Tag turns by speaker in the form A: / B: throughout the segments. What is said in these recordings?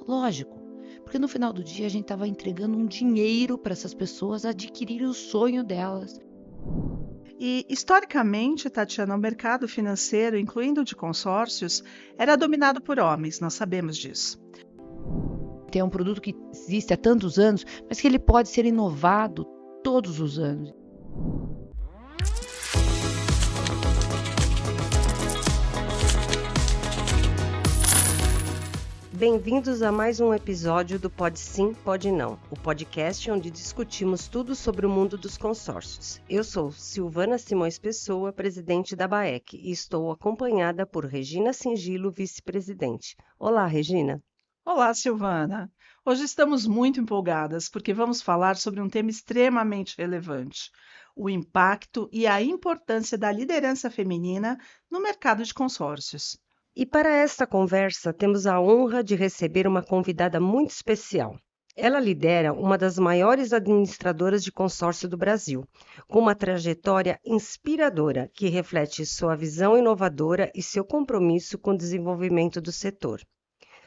A: Lógico, porque no final do dia a gente estava entregando um dinheiro para essas pessoas adquirirem o sonho delas.
B: E, historicamente, Tatiana, o mercado financeiro, incluindo o de consórcios, era dominado por homens, nós sabemos disso.
A: Tem um produto que existe há tantos anos, mas que ele pode ser inovado todos os anos.
C: Bem-vindos a mais um episódio do Pode Sim, Pode Não, o podcast onde discutimos tudo sobre o mundo dos consórcios. Eu sou Silvana Simões Pessoa, presidente da BAEC, e estou acompanhada por Regina Singilo, vice-presidente. Olá, Regina.
B: Olá, Silvana. Hoje estamos muito empolgadas porque vamos falar sobre um tema extremamente relevante: o impacto e a importância da liderança feminina no mercado de consórcios.
C: E para esta conversa, temos a honra de receber uma convidada muito especial. Ela lidera uma das maiores administradoras de consórcio do Brasil, com uma trajetória inspiradora que reflete sua visão inovadora e seu compromisso com o desenvolvimento do setor.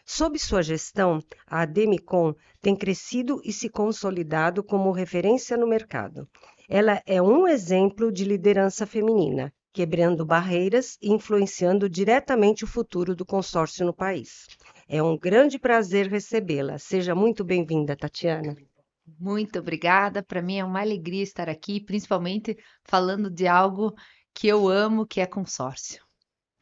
C: Sob sua gestão, a Ademicon tem crescido e se consolidado como referência no mercado. Ela é um exemplo de liderança feminina, quebrando barreiras e influenciando diretamente o futuro do consórcio no país. É um grande prazer recebê-la. Seja muito bem-vinda, Tatiana.
A: Muito obrigada. Para mim é uma alegria estar aqui, principalmente falando de algo que eu amo, que é consórcio.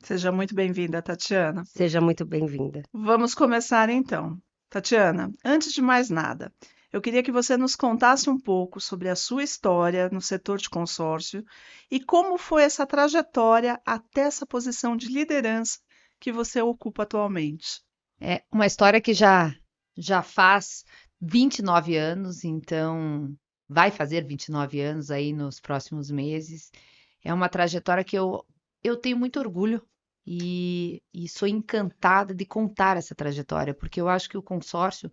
B: Seja muito bem-vinda, Tatiana.
C: Seja muito bem-vinda.
B: Vamos começar então. Tatiana, antes de mais nada, eu queria que você nos contasse um pouco sobre a sua história no setor de consórcio e como foi essa trajetória até essa posição de liderança que você ocupa atualmente.
A: É uma história que já faz 29 anos, então vai fazer 29 anos aí nos próximos meses. É uma trajetória que eu tenho muito orgulho e sou encantada de contar essa trajetória, porque eu acho que o consórcio,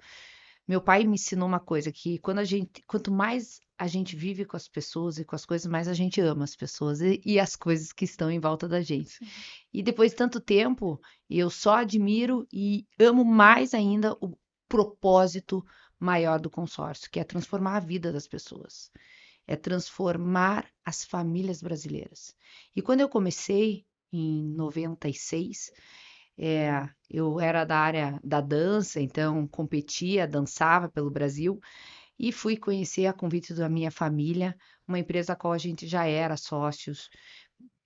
A: meu pai me ensinou uma coisa, que quanto mais a gente vive com as pessoas e com as coisas, mais a gente ama as pessoas e as coisas que estão em volta da gente. E depois de tanto tempo, eu só admiro e amo mais ainda o propósito maior do consórcio, que é transformar a vida das pessoas, é transformar as famílias brasileiras. E quando eu comecei, em 96, eu era da área da dança, então competia, dançava pelo Brasil e fui conhecer a convite da minha família, uma empresa a qual a gente já era sócios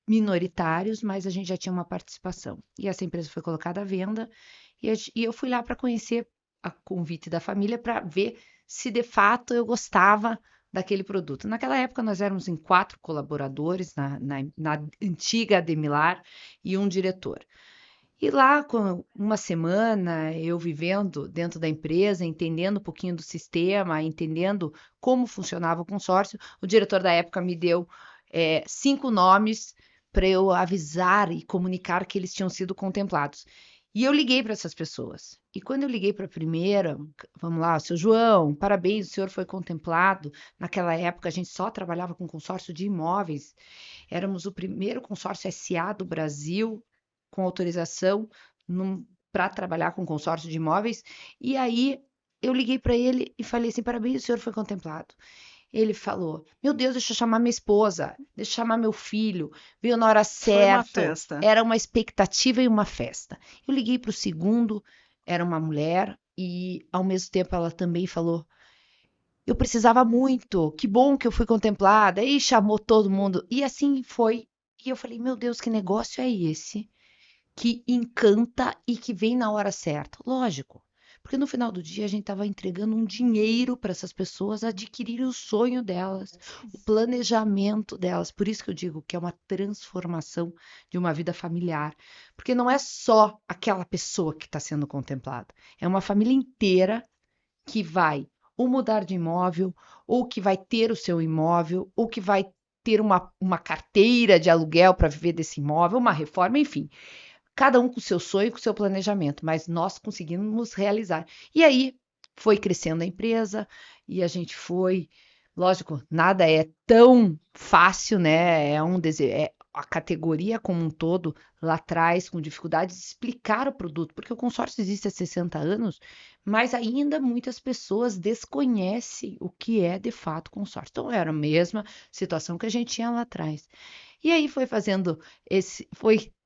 A: minoritários, mas a gente já tinha uma participação. E essa empresa foi colocada à venda e eu fui lá para conhecer a convite da família para ver se de fato eu gostava daquele produto. Naquela época nós éramos em 4 colaboradores na antiga Ademilar e um diretor. E lá, com uma semana, eu vivendo dentro da empresa, entendendo um pouquinho do sistema, entendendo como funcionava o consórcio, o diretor da época me deu 5 nomes para eu avisar e comunicar que eles tinham sido contemplados. E eu liguei para essas pessoas. E quando eu liguei para a primeira, vamos lá, seu João, parabéns, o senhor foi contemplado. Naquela época a gente só trabalhava com consórcio de imóveis. Éramos o primeiro consórcio SA do Brasil com autorização para trabalhar com consórcio de imóveis. E aí eu liguei para ele e falei assim: parabéns, o senhor foi contemplado. Ele falou: meu Deus, deixa eu chamar minha esposa, deixa eu chamar meu filho. Veio na hora certa.
B: Foi uma festa.
A: Era uma expectativa e uma festa. Eu liguei para o segundo, era uma mulher, e ao mesmo tempo ela também falou: eu precisava muito, que bom que eu fui contemplada. E chamou todo mundo. E assim foi. E eu falei: meu Deus, que negócio é esse que encanta e que vem na hora certa? Lógico, porque no final do dia a gente estava entregando um dinheiro para essas pessoas adquirirem o sonho delas, o planejamento delas. Por isso que eu digo que é uma transformação de uma vida familiar, porque não é só aquela pessoa que está sendo contemplada, é uma família inteira que vai ou mudar de imóvel, ou que vai ter o seu imóvel, ou que vai ter uma carteira de aluguel para viver desse imóvel, uma reforma, enfim. Cada um com o seu sonho, com o seu planejamento, mas nós conseguimos realizar. E aí foi crescendo a empresa e a gente foi, lógico, nada é tão fácil, né? a categoria como um todo lá atrás, com dificuldade de explicar o produto, porque o consórcio existe há 60 anos, mas ainda muitas pessoas desconhecem o que é de fato consórcio. Então, era a mesma situação que a gente tinha lá atrás. E aí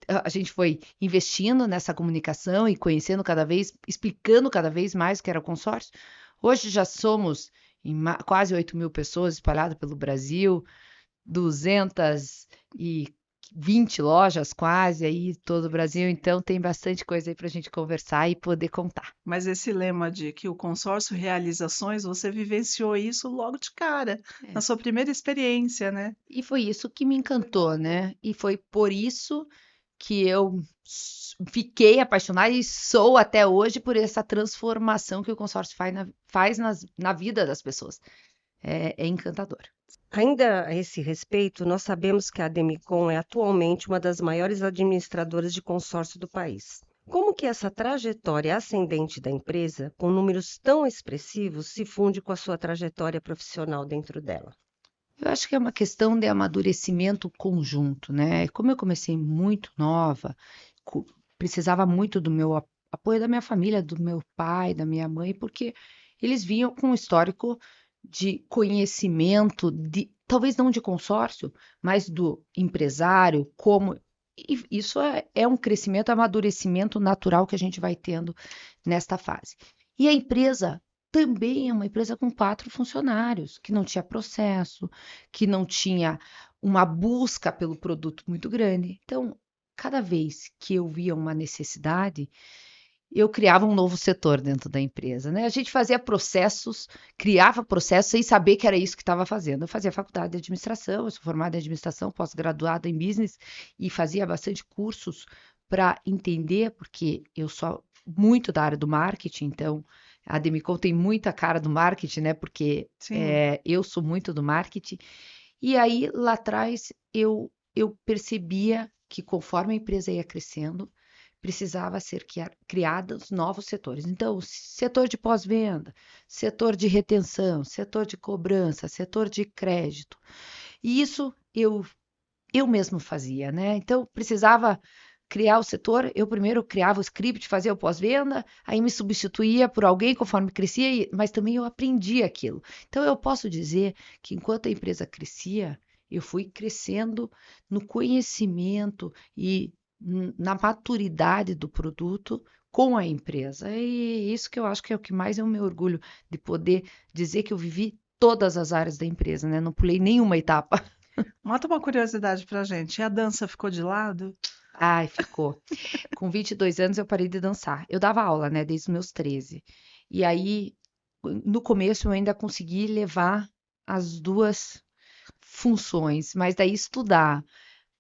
A: a gente foi investindo nessa comunicação e conhecendo cada vez, explicando cada vez mais o que era o consórcio. Hoje já somos quase 8.000 pessoas espalhadas pelo Brasil, 220 lojas quase aí todo o Brasil, então tem bastante coisa aí para a gente conversar e poder contar.
B: Mas esse lema de que o consórcio realiza ações, você vivenciou isso logo de cara, na sua primeira experiência, né?
A: E foi isso que me encantou, né? E foi por isso que eu fiquei apaixonada e sou até hoje por essa transformação que o consórcio faz na vida das pessoas. É encantador.
C: Ainda a esse respeito, nós sabemos que a Ademicon é atualmente uma das maiores administradoras de consórcio do país. Como que essa trajetória ascendente da empresa, com números tão expressivos, se funde com a sua trajetória profissional dentro dela?
A: Eu acho que é uma questão de amadurecimento conjunto, né? Como eu comecei muito nova, precisava muito do meu apoio da minha família, do meu pai, da minha mãe, porque eles vinham com um histórico de conhecimento, talvez não de consórcio, mas do empresário, e isso é um crescimento, amadurecimento natural que a gente vai tendo nesta fase. E a empresa também é uma empresa com 4 funcionários, que não tinha processo, que não tinha uma busca pelo produto muito grande. Então, cada vez que eu via uma necessidade, eu criava um novo setor dentro da empresa, né? A gente fazia processos, criava processos sem saber que era isso que estava fazendo. Eu fazia faculdade de administração, eu sou formada em administração, pós-graduada em business e fazia bastante cursos para entender, porque eu sou muito da área do marketing, então a Ademicon tem muita cara do marketing, né? Porque eu sou muito do marketing. E aí, lá atrás, eu percebia que conforme a empresa ia crescendo, precisava ser criados novos setores. Então, setor de pós-venda, setor de retenção, setor de cobrança, setor de crédito. E isso eu mesmo fazia, né? Então, precisava criar o setor, eu primeiro criava o script, fazia o pós-venda, aí me substituía por alguém conforme crescia, mas também eu aprendia aquilo. Então, eu posso dizer que enquanto a empresa crescia, eu fui crescendo no conhecimento e na maturidade do produto com a empresa. E isso que eu acho que é o que mais eu me orgulho de poder dizer que eu vivi todas as áreas da empresa, né? Não pulei nenhuma etapa.
B: Mata uma curiosidade pra gente. E a dança ficou de lado?
A: Ai, ficou. Com 22 anos eu parei de dançar. Eu dava aula, né, desde os meus 13. E aí, no começo eu ainda consegui levar as duas funções, mas daí estudar,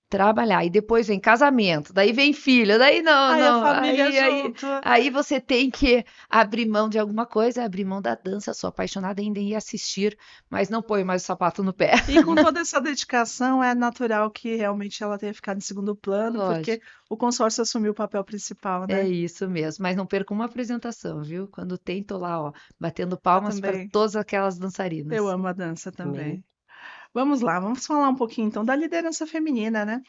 A: trabalhar, e depois vem casamento, daí vem filho, daí não,
B: Aí a
A: não,
B: família junto.
A: aí você tem que abrir mão de alguma coisa, abrir mão da dança, sou apaixonada ainda em assistir, mas não ponho mais o sapato no pé.
B: E com toda essa dedicação, é natural que realmente ela tenha ficado em segundo plano, porque
A: Lógico,
B: o consórcio assumiu o papel principal,
A: é
B: né?
A: isso mesmo, mas não perco uma apresentação, viu? Quando tem, tô lá, ó, batendo
B: Eu
A: palmas para
B: também.
A: todas aquelas
B: Eu
A: dançarinas.
B: amo a dança
C: Também.
B: também. Vamos lá, vamos falar um pouquinho então da liderança feminina, né?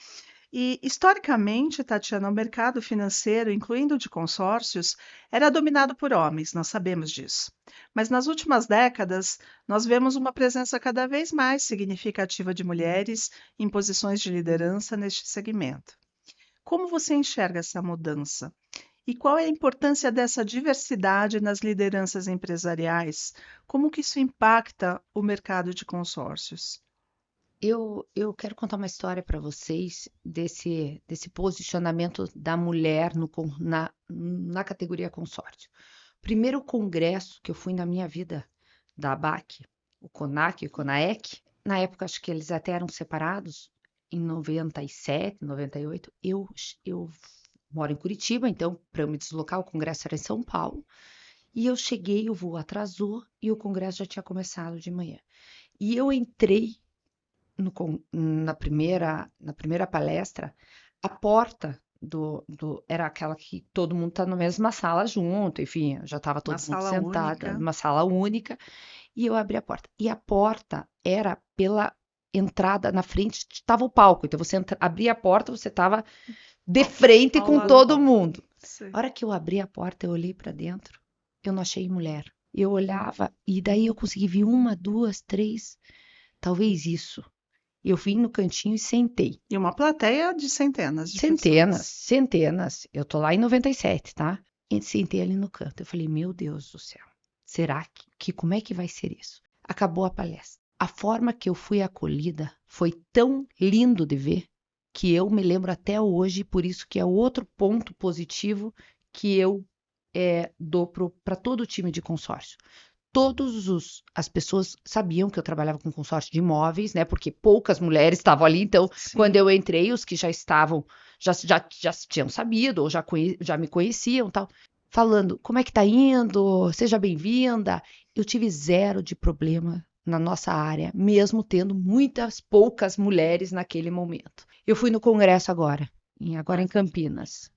B: E historicamente, Tatiana, o mercado financeiro, incluindo o de consórcios, era dominado por homens, nós sabemos disso. Mas nas últimas décadas, nós vemos uma presença cada vez mais significativa de mulheres em posições de liderança neste segmento. Como você enxerga essa mudança? E qual é a importância dessa diversidade nas lideranças empresariais? Como que isso impacta o mercado de consórcios?
A: Eu quero contar uma história para vocês desse posicionamento da mulher na categoria consórcio. Primeiro congresso que eu fui na minha vida da ABAC, o CONAC e o CONAEC, na época acho que eles até eram separados, em 97, 98, eu moro em Curitiba, então para eu me deslocar o congresso era em São Paulo, e eu cheguei, o voo atrasou e o congresso já tinha começado de manhã. E eu entrei na primeira palestra, a porta era aquela que todo mundo está na mesma sala junto, enfim, já estava
B: Uma
A: todo mundo
B: sala
A: sentado,
B: única.
A: numa sala única, e eu abri a porta. E a porta era entrada na frente, estava o palco. Então você abria a porta, você estava de frente
B: Ao
A: com
B: lado do
A: todo
B: palco.
A: mundo.
B: Sim.
A: A hora que eu abri a porta, eu olhei para dentro, eu não achei mulher. Eu olhava e daí eu consegui ver uma, duas, três, talvez isso. Eu vim no cantinho e sentei.
B: E uma plateia de centenas de
A: Centenas,
B: pessoas.
A: centenas. Eu tô lá em 97, tá? E sentei ali no canto. Eu falei, meu Deus do céu, será que como é que vai ser isso? Acabou a palestra. A forma que eu fui acolhida foi tão lindo de ver que eu me lembro até hoje, por isso que é outro ponto positivo que eu dou para todo o time de consórcio. As pessoas sabiam que eu trabalhava com consórcio de imóveis, né? Porque poucas mulheres estavam ali. Então,
B: Sim.
A: quando eu entrei, os que já estavam, já tinham sabido, ou já me conheciam, tal, falando, como é que tá indo? Seja bem-vinda. Eu tive zero de problema na nossa área, mesmo tendo muitas poucas mulheres naquele momento. Eu fui no congresso agora em Campinas.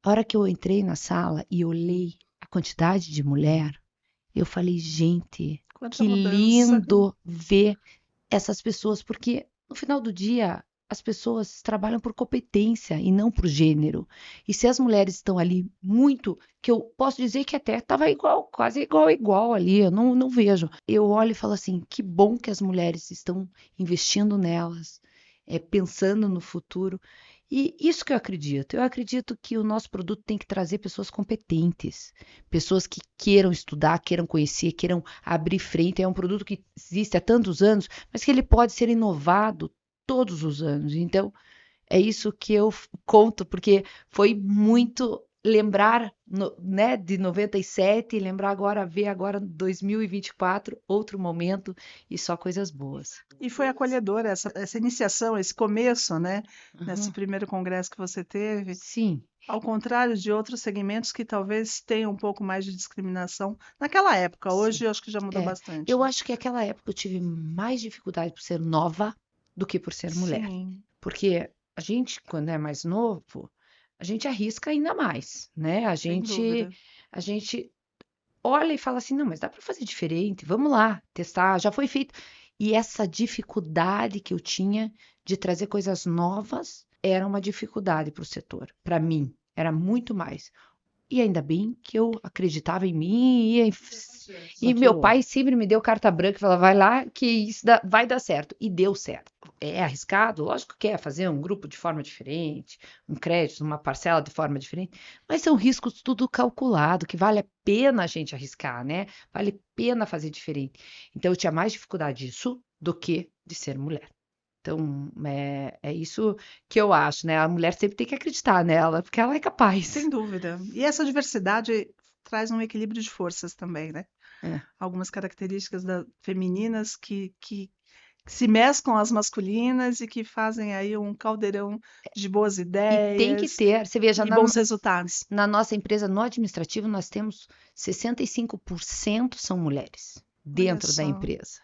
A: A hora que eu entrei na sala e olhei a quantidade de mulher, eu falei, gente,
B: Quanta
A: que
B: mudança.
A: lindo ver essas pessoas, porque no final do dia as pessoas trabalham por competência e não por gênero. E se as mulheres estão ali muito, que eu posso dizer que até estava igual, quase igual ali, eu não vejo. Eu olho e falo assim, que bom que as mulheres estão investindo nelas, pensando no futuro. E isso que eu acredito. Eu acredito que o nosso produto tem que trazer pessoas competentes, pessoas que queiram estudar, queiram conhecer, queiram abrir frente. É um produto que existe há tantos anos, mas que ele pode ser inovado todos os anos. Então, é isso que eu conto, porque foi muito lembrar, né, de 97 e lembrar agora, ver agora 2024, outro momento e só coisas boas.
B: E foi acolhedora essa iniciação, esse começo, né? Nesse
A: Uhum.
B: primeiro congresso que você teve.
A: Sim,
B: Ao contrário de outros segmentos que talvez tenham um pouco mais de discriminação naquela época. Hoje
A: sim.
B: eu acho que já mudou bastante,
A: Eu
B: né?
A: acho que naquela época eu tive mais dificuldade por ser nova do que por ser mulher.
B: Sim,
A: Porque a gente, quando é mais novo, a gente arrisca ainda mais, né?
B: sem dúvida.
A: A gente olha e fala assim, não, mas dá para fazer diferente, vamos lá, testar, já foi feito. E essa dificuldade que eu tinha de trazer coisas novas era uma dificuldade para o setor, para mim, era muito mais. E ainda bem que eu acreditava em mim e meu
C: Continuou.
A: pai sempre me deu carta branca e falava, vai lá que isso vai dar certo. E deu certo. É arriscado? Lógico que é fazer um grupo de forma diferente, um crédito, uma parcela de forma diferente, mas são riscos tudo calculado, que vale a pena a gente arriscar, né? Vale a pena fazer diferente. Então eu tinha mais dificuldade disso do que de ser mulher. Então, é isso que eu acho, né? A mulher sempre tem que acreditar nela, porque ela é capaz.
B: Sem dúvida. E essa diversidade traz um equilíbrio de forças também, né?
A: É.
B: Algumas características femininas que se mesclam às masculinas e que fazem aí um caldeirão de boas
A: E tem que
B: ideias
A: ter, você veja,
B: e bons resultados.
A: na nossa empresa, no administrativo, nós temos 65% são mulheres
B: Olha
A: dentro da
B: só,
A: empresa.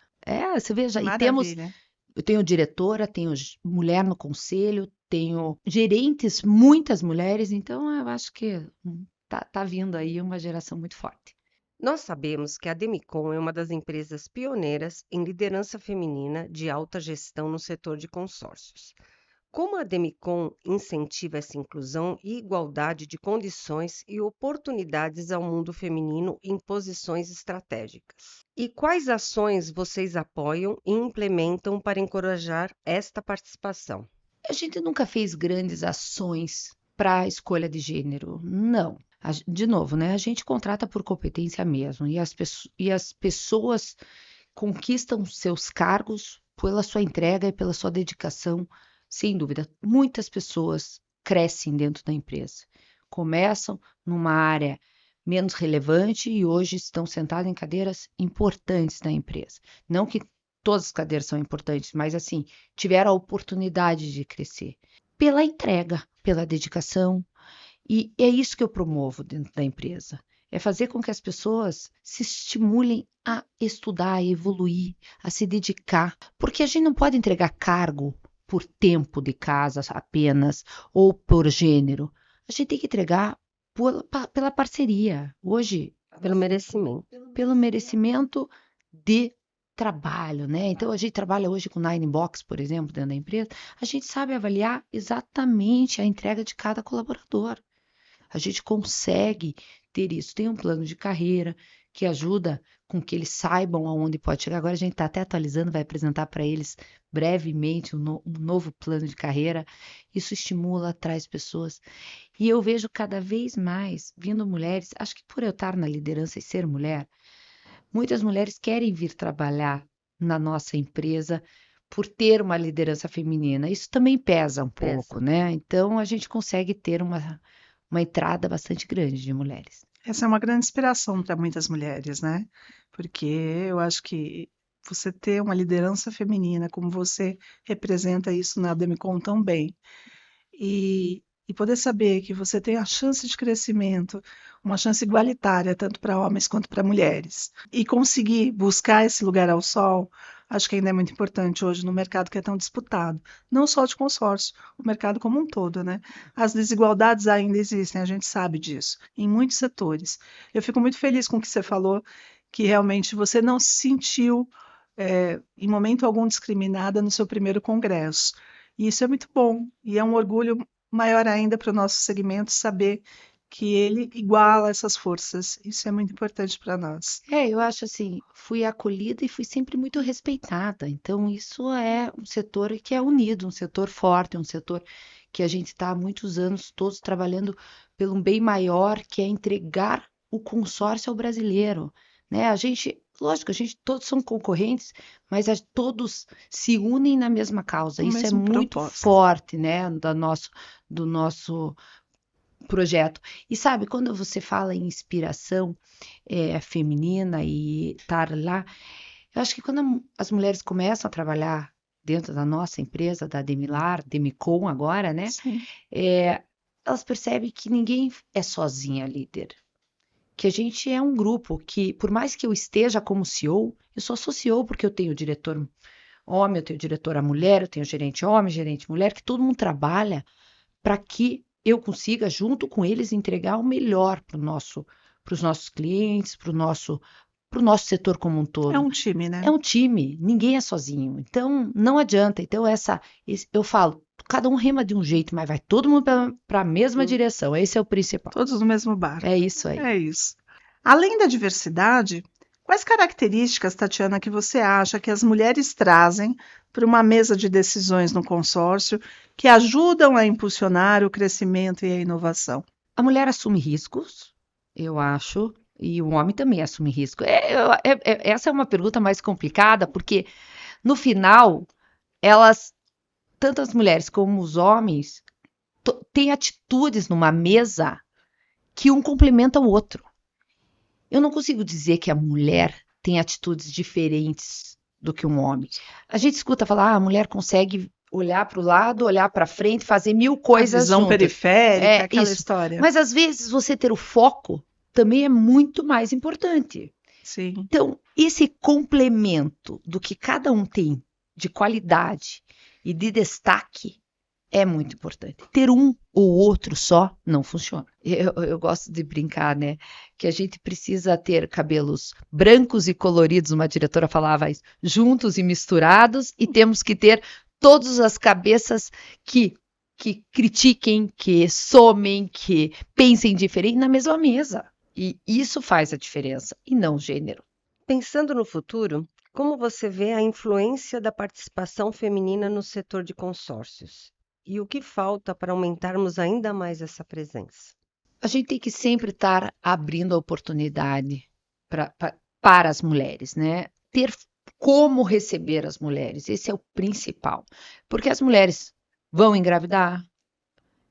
A: Você
B: que
A: veja,
B: maravilha.
A: eu tenho diretora, tenho mulher no conselho, tenho gerentes, muitas mulheres, então eu acho que tá vindo aí uma geração muito forte.
C: Nós sabemos que a Demicon é uma das empresas pioneiras em liderança feminina de alta gestão no setor de consórcios. Como a Demicon incentiva essa inclusão e igualdade de condições e oportunidades ao mundo feminino em posições estratégicas? E quais ações vocês apoiam e implementam para encorajar esta participação?
A: A gente nunca fez grandes ações para a escolha de gênero, não. De novo, né? A gente contrata por competência mesmo, e as pessoas conquistam seus cargos pela sua entrega e pela sua dedicação, sem dúvida. Muitas pessoas crescem dentro da empresa, começam numa área menos relevante e hoje estão sentadas em cadeiras importantes da empresa. Não que todas as cadeiras são importantes, mas assim, tiveram a oportunidade de crescer pela entrega, pela dedicação, e é isso que eu promovo dentro da empresa. É fazer com que as pessoas se estimulem a estudar, a evoluir, a se dedicar. Porque a gente não pode entregar cargo por tempo de casa apenas ou por gênero. A gente tem que entregar pela parceria. Hoje,
C: Pelo merecimento.
A: pelo merecimento de trabalho, né? Então, a gente trabalha hoje com Nine Box, por exemplo, dentro da empresa, a gente sabe avaliar exatamente a entrega de cada colaborador. A gente consegue ter isso. Tem um plano de carreira que ajuda com que eles saibam aonde pode chegar. Agora a gente está até atualizando, vai apresentar para eles brevemente um novo plano de carreira. Isso estimula, traz pessoas. E eu vejo cada vez mais vindo mulheres, acho que por eu estar na liderança e ser mulher, muitas mulheres querem vir trabalhar na nossa empresa por ter uma liderança feminina. Isso também pesa um pouco, né? Então a gente consegue ter uma entrada bastante grande de mulheres.
B: Essa é uma grande inspiração para muitas mulheres, né? Porque eu acho que você ter uma liderança feminina, como você representa isso na Demicon tão bem, e poder saber que você tem a chance de crescimento, uma chance igualitária, tanto para homens quanto para mulheres, e conseguir buscar esse lugar ao sol, acho que ainda é muito importante hoje no mercado que é tão disputado, não só de consórcio, o mercado como um todo, né? As desigualdades ainda existem, a gente sabe disso, em muitos setores. Eu fico muito feliz com o que você falou, que realmente você não se sentiu, em momento algum, discriminada no seu primeiro congresso. E isso é muito bom, e é um orgulho maior ainda para o nosso segmento saber que ele iguala essas forças. Isso é muito importante para nós.
A: Eu acho assim, fui acolhida e fui sempre muito respeitada. Então, isso é um setor que é unido, um setor forte, um setor que a gente está há muitos anos todos trabalhando pelo um bem maior, que é entregar o consórcio ao brasileiro, né? A gente, lógico, a gente todos são concorrentes, mas todos se unem na mesma causa.
B: O
A: Isso é
B: mesmo
A: muito
B: propósito.
A: forte, né, do nosso projeto. E sabe, quando você fala em inspiração feminina e estar lá, eu acho que quando as mulheres começam a trabalhar dentro da nossa empresa, da Demilar, Demicon agora, né?
B: Sim.
A: Elas percebem que ninguém é sozinha líder. Que a gente é um grupo que, por mais que eu esteja como CEO, eu sou CEO porque eu tenho diretor homem, eu tenho diretora mulher, eu tenho gerente homem, gerente mulher, que todo mundo trabalha para que eu consiga, junto com eles, entregar o melhor para os nossos clientes, para o nosso setor como um todo.
B: É um time, né?
A: É um time, ninguém é sozinho. Então, não adianta. Então, eu falo, cada um rema de um jeito, mas vai todo mundo para a mesma direção. Esse é o principal.
B: Todos no mesmo barco.
A: É isso aí.
B: É isso. Além da diversidade, quais características, Tatiana, que você acha que as mulheres trazem para uma mesa de decisões no consórcio que ajudam a impulsionar o crescimento e a inovação?
A: A mulher assume riscos, eu acho, e o homem também assume risco. Essa é uma pergunta mais complicada, porque no final, tanto as mulheres como os homens, têm atitudes numa mesa que um complementa o outro. Eu não consigo dizer que a mulher tem atitudes diferentes do que um homem. A gente escuta falar, a mulher consegue olhar para o lado, olhar para frente, fazer mil coisas
B: A visão
A: juntas.
B: periférica, aquela
A: Isso.
B: história.
A: Mas às vezes você ter o foco também é muito mais importante.
B: Sim.
A: Então, esse complemento do que cada um tem de qualidade e de destaque é muito importante. Ter um ou outro só não funciona. Eu gosto de brincar, né? Que a gente precisa ter cabelos brancos e coloridos, uma diretora falava isso, juntos e misturados, e temos que ter todas as cabeças que critiquem, que somem, que pensem diferente na mesma mesa. E isso faz a diferença, e não o gênero.
C: Pensando no futuro, como você vê a influência da participação feminina no setor de consórcios? E o que falta para aumentarmos ainda mais essa presença?
A: A gente tem que sempre estar abrindo a oportunidade para as mulheres, né? Ter como receber as mulheres, esse é o principal. Porque as mulheres vão engravidar,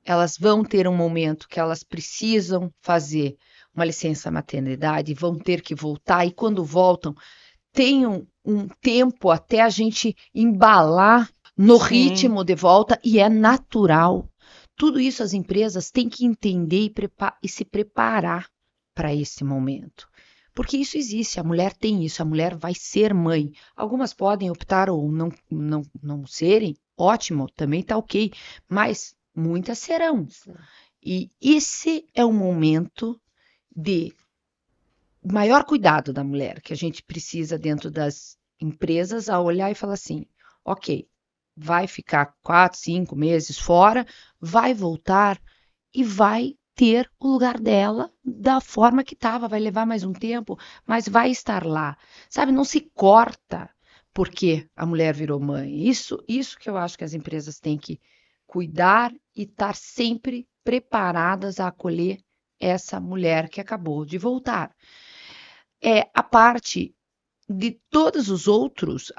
A: elas vão ter um momento que elas precisam fazer uma licença maternidade, vão ter que voltar, e quando voltam, tem um tempo até a gente embalar no ritmo de volta, e é natural. Tudo isso as empresas têm que entender e se preparar para esse momento. Porque isso existe, a mulher tem isso, a mulher vai ser mãe. Algumas podem optar ou não serem, ótimo, também está ok, mas muitas serão. E esse é o momento de maior cuidado da mulher que a gente precisa dentro das empresas a olhar e falar assim, ok, vai ficar 4, 5 meses fora, vai voltar e vai ter o lugar dela da forma que estava, vai levar mais um tempo, mas vai estar lá. Sabe, não se corta porque a mulher virou mãe. Isso que eu acho que as empresas têm que cuidar e estar sempre preparadas a acolher essa mulher que acabou de voltar. É a parte de todos os outros,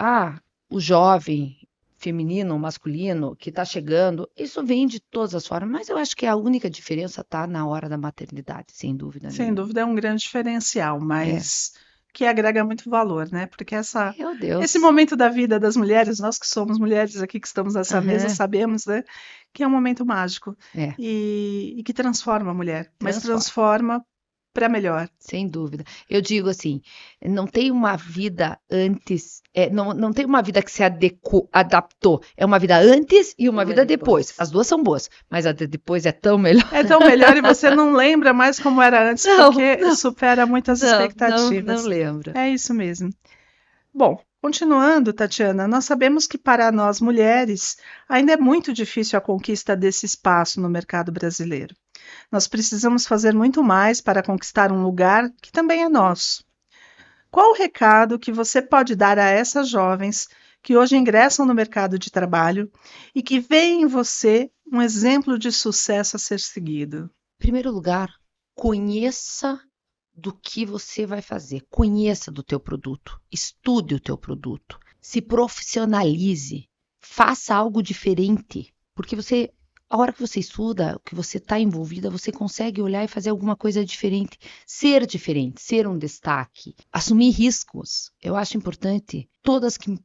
A: o jovem feminino ou masculino que está chegando, isso vem de todas as formas, mas eu acho que a única diferença está na hora da maternidade, sem dúvida
B: Sem
A: nenhuma.
B: dúvida é um grande diferencial,
A: É,
B: mas que agrega muito valor, né? Porque
A: meu
B: esse
A: Deus.
B: momento da vida das mulheres, nós que somos mulheres aqui que estamos nessa mesa,
A: Aham,
B: sabemos, né, que é um momento mágico
A: é,
B: e que transforma a mulher, mas
A: transforma.
B: transforma para melhor.
A: Sem dúvida. Eu digo assim, não tem uma vida antes, não tem uma vida que se adaptou. É uma vida antes e uma
C: Uma
A: vida depois.
C: depois.
A: As duas são boas, mas a de depois é tão melhor.
B: É tão melhor e você não lembra mais como era antes,
A: Não,
B: porque supera muitas
A: não
B: expectativas.
A: lembro.
B: É isso mesmo. Bom, continuando, Tatiana, nós sabemos que para nós mulheres ainda é muito difícil a conquista desse espaço no mercado brasileiro. Nós precisamos fazer muito mais para conquistar um lugar que também é nosso. Qual o recado que você pode dar a essas jovens que hoje ingressam no mercado de trabalho e que veem em você um exemplo de sucesso a ser seguido?
A: Em primeiro lugar, conheça do que você vai fazer. Conheça do teu produto, estude o teu produto, se profissionalize, faça algo diferente, porque a hora que você estuda, que você está envolvida, você consegue olhar e fazer alguma coisa diferente, ser um destaque, assumir riscos. Eu acho importante.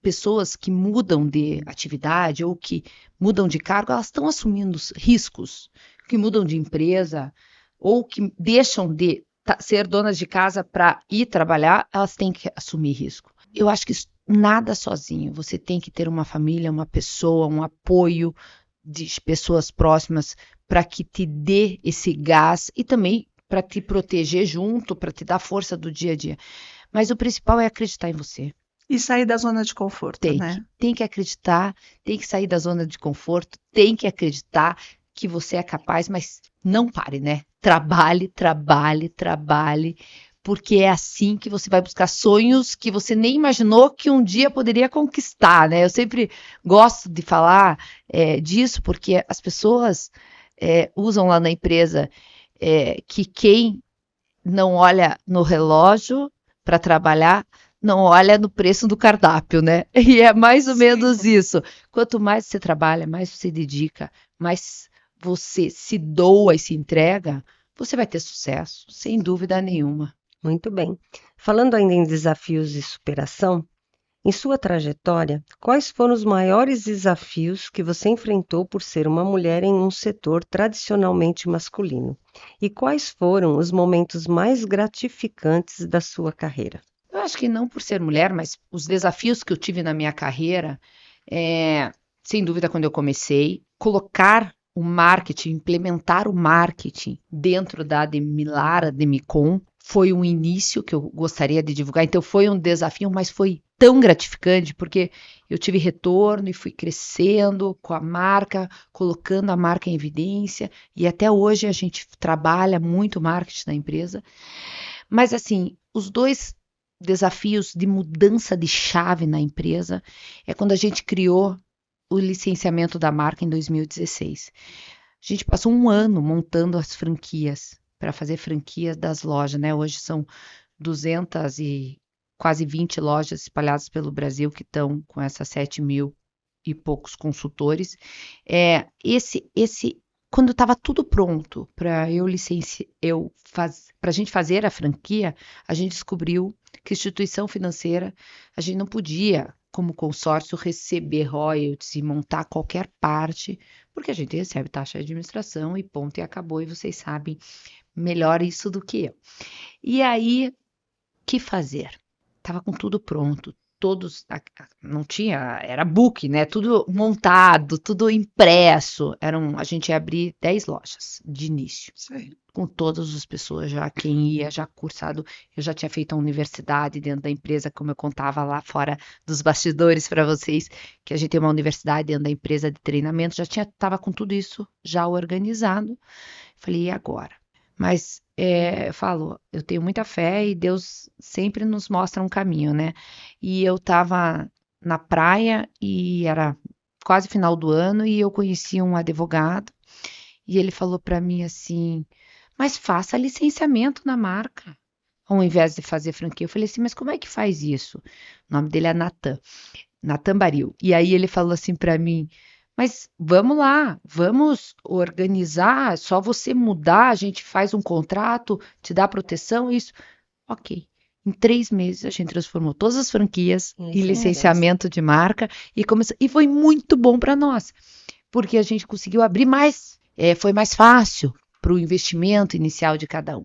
A: Pessoas que mudam de atividade ou que mudam de cargo, elas estão assumindo riscos, que mudam de empresa ou que deixam de ser donas de casa para ir trabalhar, elas têm que assumir risco. Eu acho que nada sozinho. Você tem que ter uma família, uma pessoa, um apoio de pessoas próximas para que te dê esse gás e também para te proteger junto, para te dar força do dia a dia. Mas o principal é acreditar em você.
B: E sair da zona de conforto, né?
A: Tem que acreditar, tem que sair da zona de conforto, tem que acreditar que você é capaz, mas não pare, né? Trabalhe, trabalhe, trabalhe, porque é assim que você vai buscar sonhos que você nem imaginou que um dia poderia conquistar, né? Eu sempre gosto de falar disso, porque as pessoas usam lá na empresa que quem não olha no relógio para trabalhar, não olha no preço do cardápio, né? E é mais ou
B: Sim.
A: menos isso. Quanto mais você trabalha, mais você dedica, mais você se doa e se entrega, você vai ter sucesso, sem dúvida nenhuma.
C: Muito bem. Falando ainda em desafios e superação, em sua trajetória, quais foram os maiores desafios que você enfrentou por ser uma mulher em um setor tradicionalmente masculino? E quais foram os momentos mais gratificantes da sua carreira?
A: Eu acho que não por ser mulher, mas os desafios que eu tive na minha carreira, sem dúvida, quando eu comecei, colocar o marketing, implementar o marketing dentro da Ademilar, Ademicon, foi um início que eu gostaria de divulgar. Então, foi um desafio, mas foi tão gratificante, porque eu tive retorno e fui crescendo com a marca, colocando a marca em evidência, e até hoje a gente trabalha muito marketing na empresa. Mas, assim, os dois desafios de mudança de chave na empresa é quando a gente criou o licenciamento da marca em 2016. A gente passou um ano montando as franquias, para fazer franquias das lojas, né? Hoje são 200 e quase 20 lojas espalhadas pelo Brasil que estão com essas 7.000 e poucos consultores. Quando estava tudo pronto para para a gente fazer a franquia, a gente descobriu que instituição financeira a gente não podia, como consórcio, receber royalties e montar qualquer parte, porque a gente recebe taxa de administração e ponto, e acabou, e vocês sabem melhor isso do que eu. E aí, o que fazer? Estava com tudo pronto, todos, não tinha, era book, né? Tudo montado, tudo impresso. A gente ia abrir 10 lojas de início,
B: Sei.
A: com todas as pessoas já, quem ia, já cursado. Eu já tinha feito a universidade dentro da empresa, como eu contava lá fora dos bastidores para vocês, que a gente tem uma universidade dentro da empresa de treinamento, estava com tudo isso já organizado. Falei, e agora? Mas eu falo, eu tenho muita fé e Deus sempre nos mostra um caminho, né? E eu estava na praia e era quase final do ano e eu conheci um advogado e ele falou para mim assim, mas faça licenciamento na marca, ao invés de fazer franquia. Eu falei assim, mas como é que faz isso? O nome dele é Natan Baril. E aí ele falou assim para mim, mas vamos lá, vamos organizar, só você mudar, a gente faz um contrato, te dá proteção, isso. Ok. Em 3 meses a gente transformou todas as franquias em licenciamento de marca e foi muito bom para nós, porque a gente conseguiu abrir mais, foi mais fácil para o investimento inicial de cada um.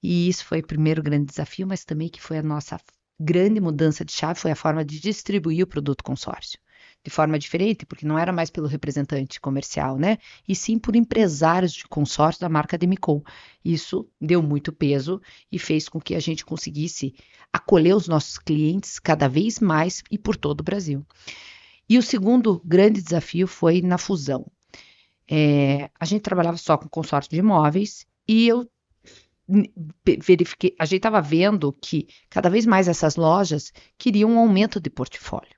A: E isso foi o primeiro grande desafio, mas também que foi a nossa grande mudança de chave, foi a forma de distribuir o produto consórcio. De forma diferente, porque não era mais pelo representante comercial, né? E sim por empresários de consórcio da marca Demicon. Isso deu muito peso e fez com que a gente conseguisse acolher os nossos clientes cada vez mais e por todo o Brasil. E o segundo grande desafio foi na fusão. A gente trabalhava só com consórcio de imóveis e eu verifiquei, a gente estava vendo que cada vez mais essas lojas queriam um aumento de portfólio.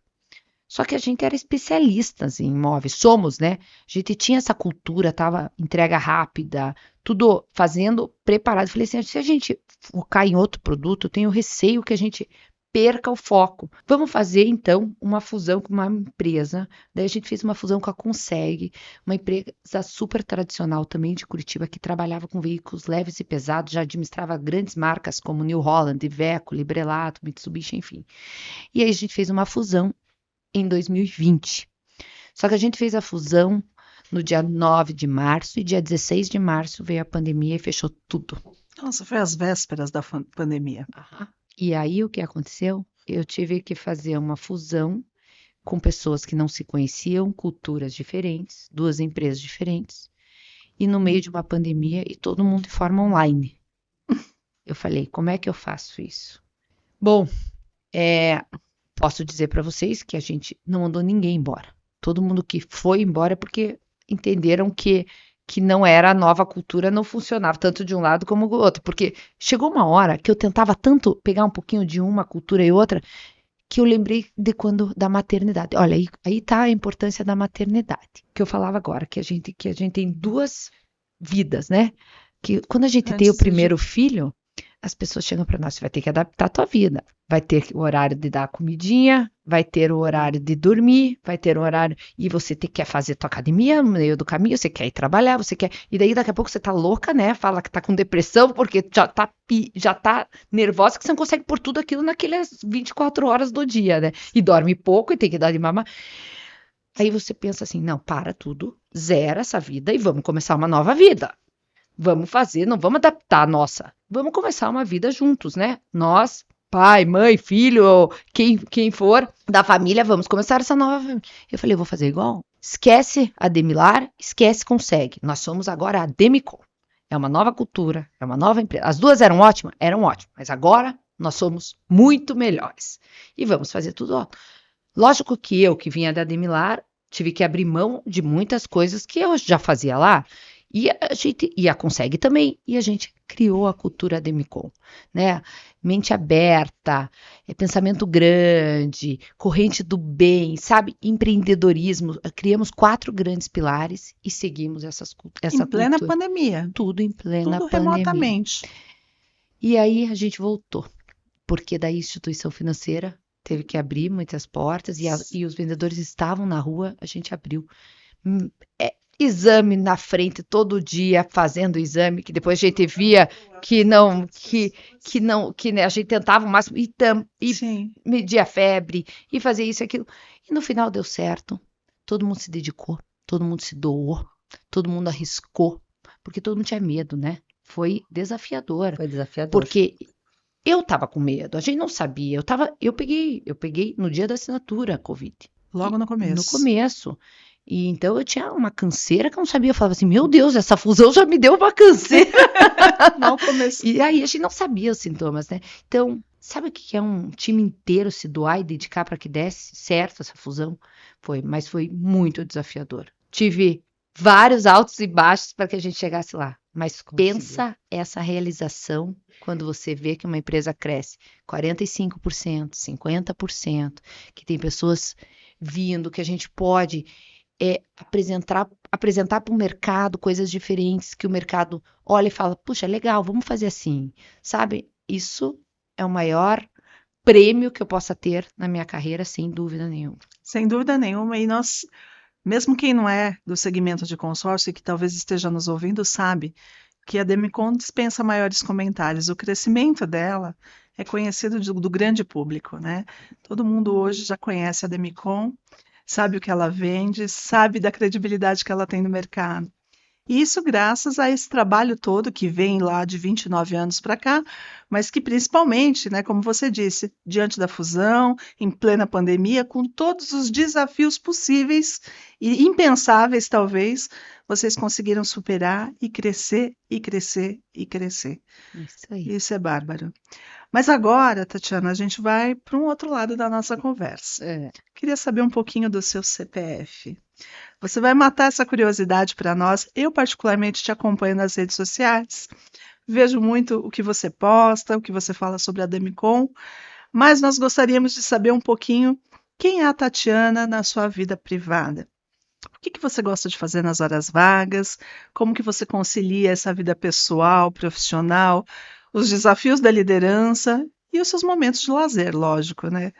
A: Só que a gente era especialistas em imóveis, somos, né? A gente tinha essa cultura, tava entrega rápida, tudo fazendo preparado. Falei assim, se a gente focar em outro produto, eu tenho receio que a gente perca o foco. Vamos fazer, então, uma fusão com uma empresa. Daí a gente fez uma fusão com a Conseg, uma empresa super tradicional também de Curitiba, que trabalhava com veículos leves e pesados, já administrava grandes marcas como New Holland, Iveco, Librelato, Mitsubishi, enfim. E aí a gente fez uma fusão em 2020. Só que a gente fez a fusão no dia 9 de março e dia 16 de março veio a pandemia e fechou tudo.
B: Nossa, foi às vésperas da pandemia.
A: E aí o que aconteceu? Eu tive que fazer uma fusão com pessoas que não se conheciam, culturas diferentes, 2 empresas diferentes, e no meio de uma pandemia e todo mundo de forma online. Eu falei, como é que eu faço isso? Bom, posso dizer para vocês que a gente não mandou ninguém embora. Todo mundo que foi embora porque entenderam que não era a nova cultura, não funcionava tanto de um lado como do outro. Porque chegou uma hora que eu tentava tanto pegar um pouquinho de uma cultura e outra, que eu lembrei da maternidade. Olha, aí está a importância da maternidade, que eu falava agora, que a gente tem 2 vidas, né? Que quando a gente tem o primeiro filho, as pessoas chegam para nós, você vai ter que adaptar a tua vida. Vai ter o horário de dar comidinha, vai ter o horário de dormir, vai ter o horário... E você quer fazer tua academia no meio do caminho, você quer ir trabalhar, você quer... E daí daqui a pouco você tá louca, né? Fala que tá com depressão, porque já tá nervosa, que você não consegue pôr tudo aquilo naquelas 24 horas do dia, né? E dorme pouco e tem que dar de mamar. Aí você pensa assim, não, para tudo, zera essa vida e vamos começar uma nova vida. Vamos fazer, não vamos adaptar a nossa. Vamos começar uma vida juntos, né? Nós, pai, mãe, filho, quem for da família, vamos começar essa nova família. Eu falei, eu vou fazer igual. Esquece a Demilar, esquece Conseg. Nós somos agora a Demicon. É uma nova cultura, é uma nova empresa. As 2 eram ótimas, mas agora nós somos muito melhores. E vamos fazer tudo ótimo. Lógico que eu, que vinha da Demilar, tive que abrir mão de muitas coisas que eu já fazia lá. E a Conseg também, e a gente criou a cultura Demicon, né? Mente aberta, pensamento grande, corrente do bem, sabe? Empreendedorismo. Criamos 4 grandes pilares e seguimos essa cultura.
B: Em plena pandemia.
A: Tudo em plena
B: Tudo
A: pandemia.
B: remotamente.
A: E aí a gente voltou, porque daí a instituição financeira teve que abrir muitas portas e os vendedores estavam na rua, a gente abriu. Exame na frente todo dia, fazendo exame, que depois a gente via que né, a gente tentava o máximo e medir a febre e fazer isso e aquilo. E no final deu certo. Todo mundo se dedicou, todo mundo se doou, todo mundo arriscou, porque todo mundo tinha medo, né? Foi desafiador.
C: Foi desafiador.
A: Porque Eu tava com medo, a gente não sabia. Eu peguei no dia da assinatura a Covid.
B: Logo no
A: No
B: começo.
A: começo. E então eu tinha uma canseira que eu não sabia. Eu falava assim, meu Deus, essa fusão já me deu uma canseira.
B: Mal começou.
A: E aí a gente não sabia os sintomas, né? Então, sabe o que é um time inteiro se doar e dedicar para que desse certo essa fusão? Mas foi muito desafiador. Tive vários altos e baixos para que a gente chegasse lá. Mas
C: Conseguiu.
A: pensa essa realização quando você vê que uma empresa cresce 45%, 50%, que tem pessoas vindo, que a gente pode apresentar para o mercado coisas diferentes, que o mercado olha e fala, puxa, legal, vamos fazer assim, sabe? Isso é o maior prêmio que eu possa ter na minha carreira, sem dúvida nenhuma.
B: Sem dúvida nenhuma. E nós, mesmo quem não é do segmento de consórcio e que talvez esteja nos ouvindo, sabe que a Demicon dispensa maiores comentários. O crescimento dela é conhecido do grande público, né? Todo mundo hoje já conhece a Demicon, sabe o que ela vende, sabe da credibilidade que ela tem no mercado. E isso graças a esse trabalho todo que vem lá de 29 anos para cá, mas que principalmente, né, como você disse, diante da fusão, em plena pandemia, com todos os desafios possíveis e impensáveis, talvez, vocês conseguiram superar e crescer e crescer e crescer.
A: Isso aí.
B: Isso é bárbaro. Mas agora, Tatiana, a gente vai para um outro lado da nossa conversa. Queria saber um pouquinho do seu CPF. Você vai matar essa curiosidade para nós. Eu, particularmente, te acompanho nas redes sociais. Vejo muito o que você posta, o que você fala sobre a Demicon, mas nós gostaríamos de saber um pouquinho quem é a Tatiana na sua vida privada. O que você gosta de fazer nas horas vagas? Como que você concilia essa vida pessoal, profissional, os desafios da liderança e os seus momentos de lazer, lógico, né?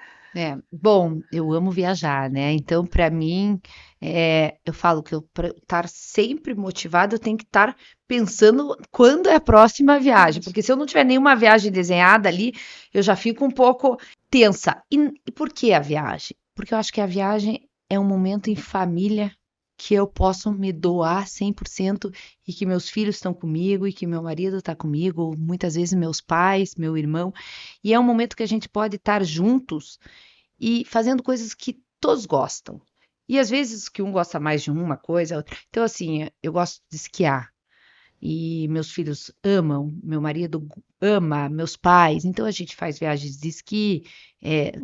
A: Bom, eu amo viajar, né? Então, para mim, eu falo que para estar sempre motivado, eu tenho que estar pensando quando é a próxima viagem, porque se eu não tiver nenhuma viagem desenhada ali, eu já fico um pouco tensa. E por que a viagem? Porque eu acho que a viagem é um momento em família que eu posso me doar 100% e que meus filhos estão comigo e que meu marido está comigo, muitas vezes meus pais, meu irmão, e é um momento que a gente pode estar juntos e fazendo coisas que todos gostam. E às vezes que um gosta mais de uma coisa, outra. Então, assim, eu gosto de esquiar. E meus filhos amam, meu marido ama, meus pais. Então a gente faz viagens de esqui,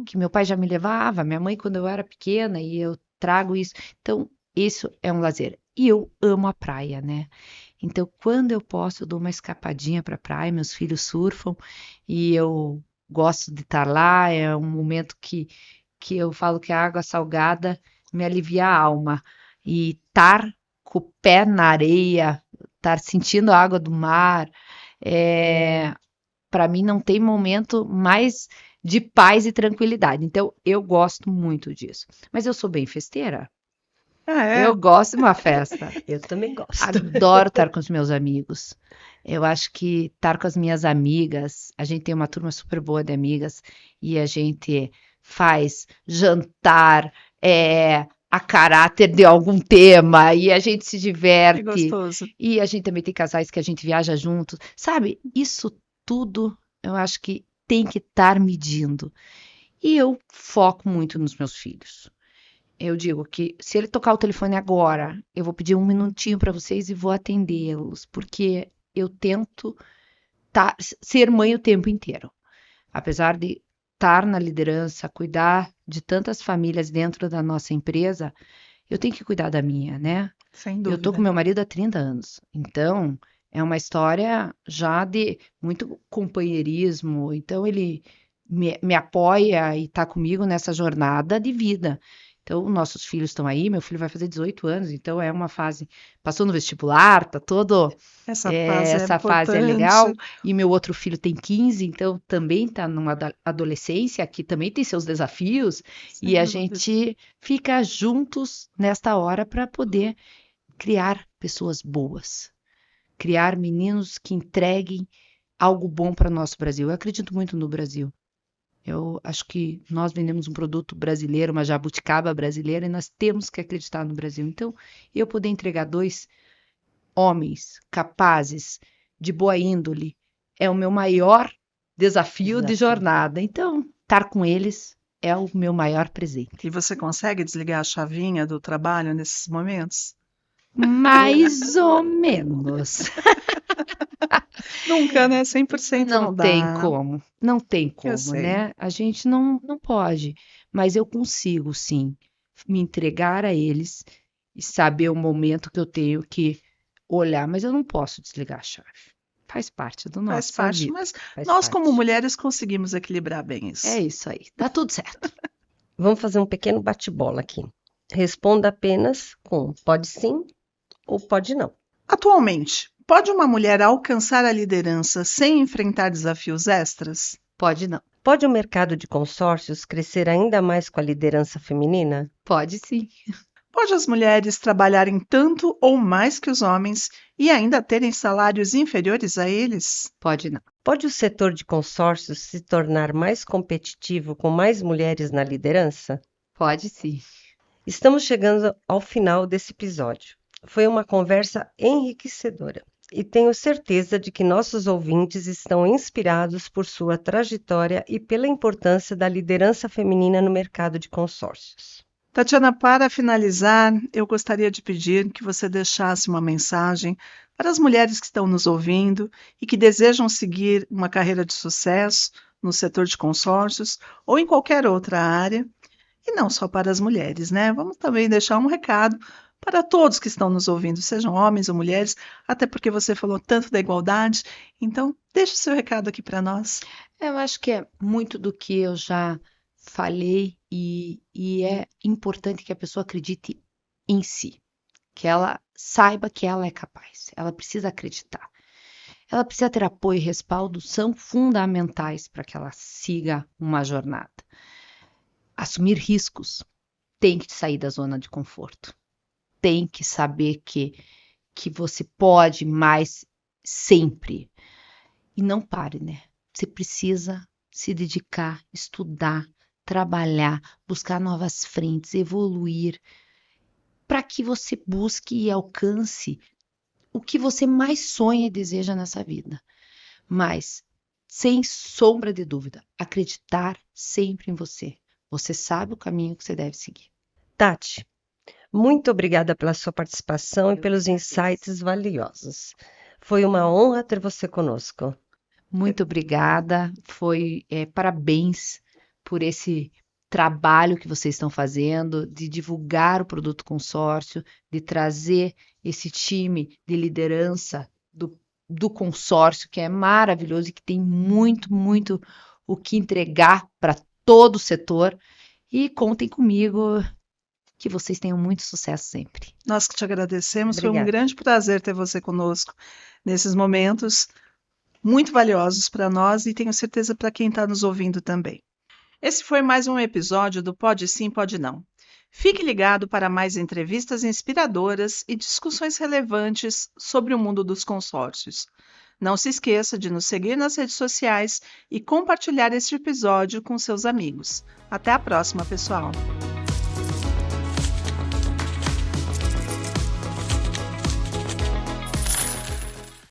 A: que meu pai já me levava, minha mãe quando eu era pequena, e eu trago isso. Então, isso é um lazer. E eu amo a praia, né? Então, quando eu posso, eu dou uma escapadinha para a praia, meus filhos surfam e eu gosto de estar lá. É um momento que eu falo que a água salgada me alivia a alma. E estar com o pé na areia, estar sentindo a água do mar, para mim não tem momento mais de paz e tranquilidade. Então, eu gosto muito disso. Mas eu sou bem festeira.
B: Ah, é?
A: Eu gosto de uma festa.
C: Eu também gosto.
A: Adoro estar com os meus amigos. Eu acho que estar com as minhas amigas, a gente tem uma turma super boa de amigas e a gente faz jantar a caráter de algum tema e a gente se
B: Que
A: diverte.
B: gostoso.
A: E a gente também tem casais que a gente viaja juntos. Sabe, isso tudo eu acho que tem que estar medindo. E eu foco muito nos meus filhos. Eu digo que se ele tocar o telefone agora, eu vou pedir um minutinho para vocês e vou atendê-los, porque eu tento ser mãe o tempo inteiro. Apesar de estar na liderança, cuidar de tantas famílias dentro da nossa empresa, eu tenho que cuidar da minha, né?
B: Sem
A: Eu tô com
B: dúvida.
A: meu marido há 30 anos, então é uma história já de muito companheirismo. Então ele me apoia e tá comigo nessa jornada de vida. Então, nossos filhos estão aí, meu filho vai fazer 18 anos, então é uma fase. Passou no vestibular, tá todo.
B: Essa fase é
A: Essa fase é
B: importante.
A: legal. E meu outro filho tem 15, então também tá numa adolescência, que também tem seus desafios,
B: Sem
A: e a
B: dúvida.
A: gente fica juntos nesta hora para poder criar pessoas boas, criar meninos que entreguem algo bom para nosso Brasil. Eu acredito muito no Brasil. Eu acho que nós vendemos um produto brasileiro, uma jabuticaba brasileira, e nós temos que acreditar no Brasil. Então, eu poder entregar 2 homens capazes, de boa índole, é o meu maior desafio de jornada. Então, estar com eles é o meu maior presente.
B: E você consegue desligar a chavinha do trabalho nesses momentos?
A: Mais ou menos.
B: Nunca, né? 100% não dá.
A: Não tem
B: Eu
A: como,
B: sei.
A: né? A gente não pode, mas eu consigo, sim, me entregar a eles e saber o momento que eu tenho que olhar, mas eu não posso desligar a chave. Faz parte do
B: Faz
A: nossa
B: parte,
A: vida.
B: mas
A: Faz
B: nós,
A: parte.
B: como mulheres, conseguimos equilibrar bem isso.
A: É isso aí, dá tudo certo.
C: Vamos fazer um pequeno bate-bola aqui. Responda apenas com pode sim ou pode não.
B: Atualmente, pode uma mulher alcançar a liderança sem enfrentar desafios extras?
A: Pode não.
C: Pode o mercado de consórcios crescer ainda mais com a liderança feminina?
A: Pode sim.
B: Pode as mulheres trabalharem tanto ou mais que os homens e ainda terem salários inferiores a eles?
A: Pode não.
C: Pode o setor de consórcios se tornar mais competitivo com mais mulheres na liderança?
A: Pode sim.
C: Estamos chegando ao final desse episódio. Foi uma conversa enriquecedora e tenho certeza de que nossos ouvintes estão inspirados por sua trajetória e pela importância da liderança feminina no mercado de consórcios.
B: Tatiana, para finalizar, eu gostaria de pedir que você deixasse uma mensagem para as mulheres que estão nos ouvindo e que desejam seguir uma carreira de sucesso no setor de consórcios ou em qualquer outra área, e não só para as mulheres, né? Vamos também deixar um recado para todos que estão nos ouvindo, sejam homens ou mulheres, até porque você falou tanto da igualdade, então deixe o seu recado aqui para nós.
A: Eu acho que é muito do que eu já falei e é importante que a pessoa acredite em si, que ela saiba que ela é capaz, ela precisa acreditar. Ela precisa ter apoio e respaldo, são fundamentais para que ela siga uma jornada. Assumir riscos, tem que sair da zona de conforto, tem que saber que você pode mais sempre. E não pare, né? Você precisa se dedicar, estudar, trabalhar, buscar novas frentes, evoluir, para que você busque e alcance o que você mais sonha e deseja nessa vida. Mas, sem sombra de dúvida, acreditar sempre em você. Você sabe o caminho que você deve seguir.
C: Tati, muito obrigada pela sua participação e pelos insights valiosos. Foi uma honra ter você conosco.
A: Muito obrigada. Parabéns por esse trabalho que vocês estão fazendo de divulgar o produto consórcio, de trazer esse time de liderança do consórcio, que é maravilhoso e que tem muito, muito o que entregar para todo o setor. E contem comigo, que vocês tenham muito sucesso sempre.
B: Nós que te agradecemos, foi um
C: Obrigada.
B: grande prazer ter você conosco nesses momentos muito valiosos para nós e tenho certeza para quem está nos ouvindo também. Esse foi mais um episódio do Pode Sim, Pode Não. Fique ligado para mais entrevistas inspiradoras e discussões relevantes sobre o mundo dos consórcios. Não se esqueça de nos seguir nas redes sociais e compartilhar este episódio com seus amigos. Até a próxima, pessoal!